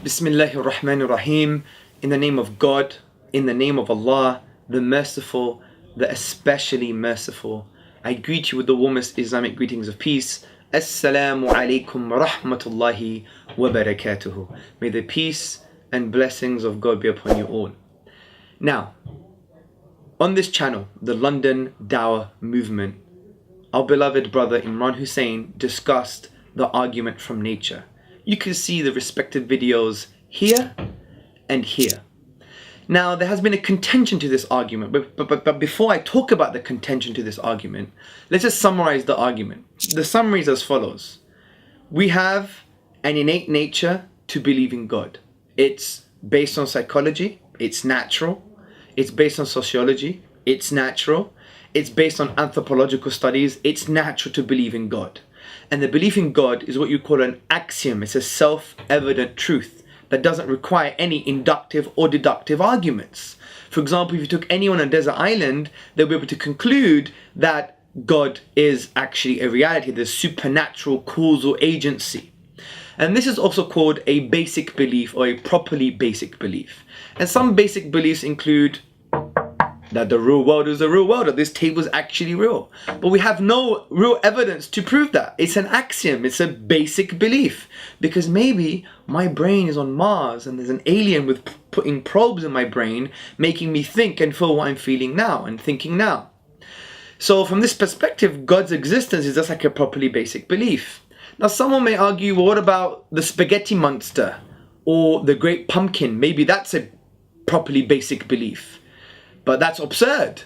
Bismillahir Rahmanir Rahim. In the name of God, in the name of Allah, the Merciful, the especially merciful. I greet you with the warmest Islamic greetings of peace. Assalamu alaikum wa rahmatullahi wa barakatuhu. May the peace and blessings of God be upon you all. Now, on this channel, the London Dawah movement, our beloved brother Imran Hussein discussed the argument from nature. You can see the respective videos here and here. Now, there has been a contention to this argument, but before I talk about the contention to this argument, let's just summarize the argument. The summary is as follows. We have an innate nature to believe in God. It's based on psychology, it's natural. It's based on sociology, it's natural. It's based on anthropological studies, it's natural to believe in God. And the belief in God is what you call an axiom. It's a self-evident truth that doesn't require any inductive or deductive arguments. For example, if you took anyone on a desert island, they'll be able to conclude that God is actually a reality. There's supernatural causal agency. And this is also called a basic belief or a properly basic belief. And some basic beliefs include that the real world is the real world, that this table is actually real. But we have no real evidence to prove that. It's an axiom, it's a basic belief. Because maybe my brain is on Mars and there's an alien with putting probes in my brain, making me think and feel what I'm feeling now and thinking now. So from this perspective, God's existence is just like a properly basic belief. Now someone may argue, well, what about the spaghetti monster or the great pumpkin? Maybe that's a properly basic belief. But that's absurd.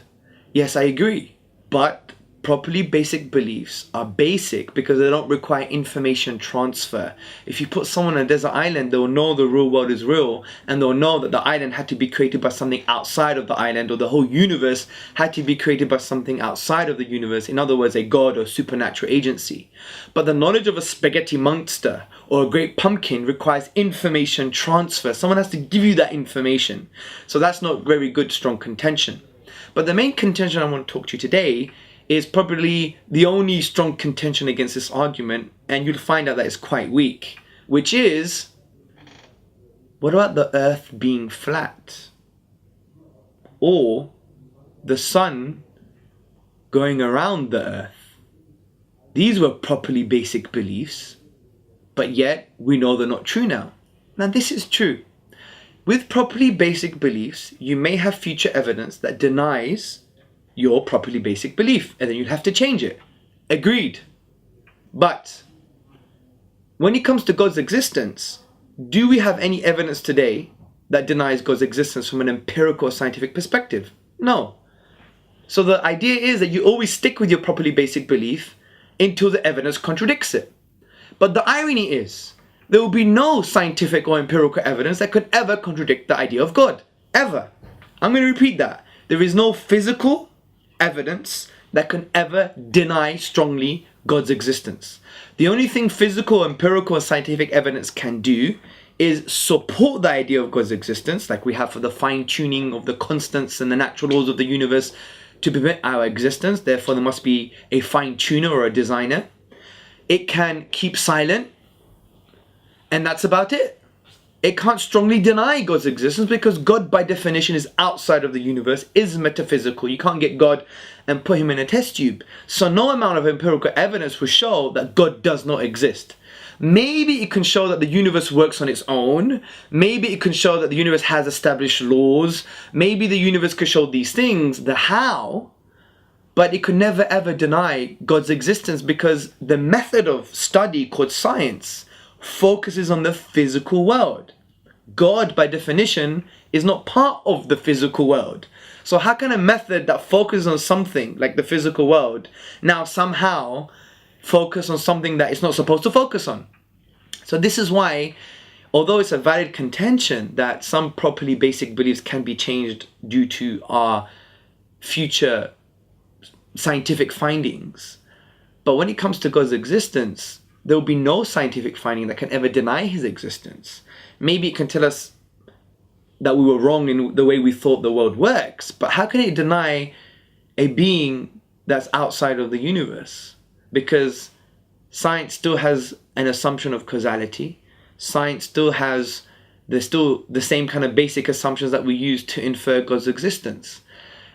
Yes, I agree. But properly basic beliefs are basic because they don't require information transfer. If you put someone on a desert island, they'll know the real world is real, and they'll know that the island had to be created by something outside of the island, or the whole universe had to be created by something outside of the universe. In other words, a god or supernatural agency. But the knowledge of a spaghetti monster or a great pumpkin requires information transfer. Someone has to give you that information. So that's not very good, strong contention. But the main contention I want to talk to you today is probably the only strong contention against this argument, and you'll find out that it's quite weak, which is, what about the earth being flat? Or the sun going around the earth? These were properly basic beliefs, but yet we know they're not true now. Now this is true. With properly basic beliefs, you may have future evidence that denies your properly basic belief, and then you'd have to change it. Agreed. But when it comes to God's existence, do we have any evidence today that denies God's existence from an empirical or scientific perspective? No. So the idea is that you always stick with your properly basic belief until the evidence contradicts it. But the irony is, there will be no scientific or empirical evidence that could ever contradict the idea of God. Ever. I'm going to repeat that. There is no physical evidence that can ever deny strongly God's existence. The only thing physical, empirical, and scientific evidence can do is support the idea of God's existence, like we have for the fine-tuning of the constants and the natural laws of the universe to permit our existence. Therefore, there must be a fine-tuner or a designer. It can keep silent, and that's about it. It can't strongly deny God's existence because God, by definition, is outside of the universe, is metaphysical. You can't get God and put him in a test tube. So no amount of empirical evidence will show that God does not exist. Maybe it can show that the universe works on its own. Maybe it can show that the universe has established laws. Maybe the universe could show these things, the how, but it could never ever deny God's existence because the method of study called science focuses on the physical world. God, by definition, is not part of the physical world. So how can a method that focuses on something like the physical world now somehow focus on something that it's not supposed to focus on? So this is why, although it's a valid contention that some properly basic beliefs can be changed due to our future scientific findings, but when it comes to God's existence, there will be no scientific finding that can ever deny his existence. Maybe it can tell us that we were wrong in the way we thought the world works, but how can it deny a being that's outside of the universe? Because science still has an assumption of causality. Science still has There's still the same kind of basic assumptions that we use to infer God's existence.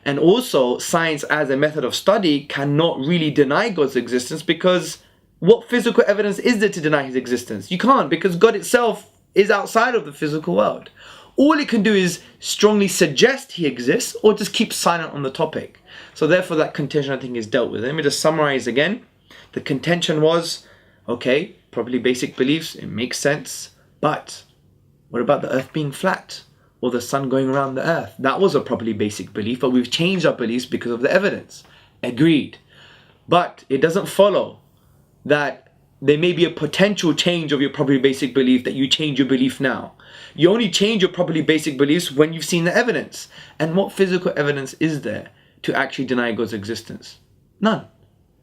And also, science as a method of study cannot really deny God's existence, because what physical evidence is there to deny his existence? You can't, because God itself is outside of the physical world. All it can do is strongly suggest he exists, or just keep silent on the topic. So therefore that contention, I think, is dealt with. Let me just summarize again. The contention was, okay, probably basic beliefs, it makes sense, but what about the earth being flat? Or the sun going around the earth? That was a properly basic belief, but we've changed our beliefs because of the evidence. Agreed. But it doesn't follow that there may be a potential change of your properly basic belief, that you change your belief now. You only change your properly basic beliefs when you've seen the evidence. And what physical evidence is there to actually deny God's existence? None.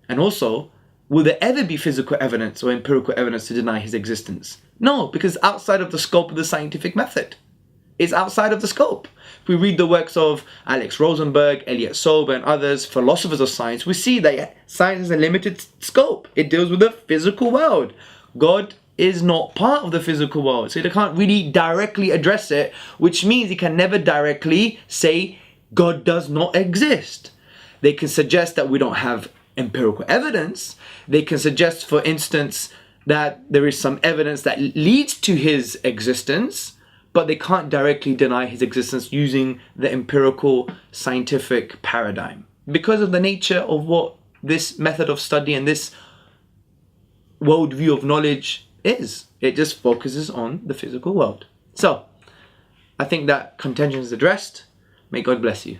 And also, will there ever be physical evidence or empirical evidence to deny his existence? No, because outside of the scope of the scientific method. It's outside of the scope. If we read the works of Alex Rosenberg, Elliot Sober, and others, philosophers of science, we see that science has a limited scope. It deals with the physical world. God is not part of the physical world, so they can't really directly address it, which means he can never directly say God does not exist. They can suggest that we don't have empirical evidence. They can suggest, for instance, that there is some evidence that leads to his existence, but they can't directly deny his existence using the empirical scientific paradigm, because of the nature of what this method of study and this worldview of knowledge is. It just focuses on the physical world. So, I think that contention is addressed. May God bless you.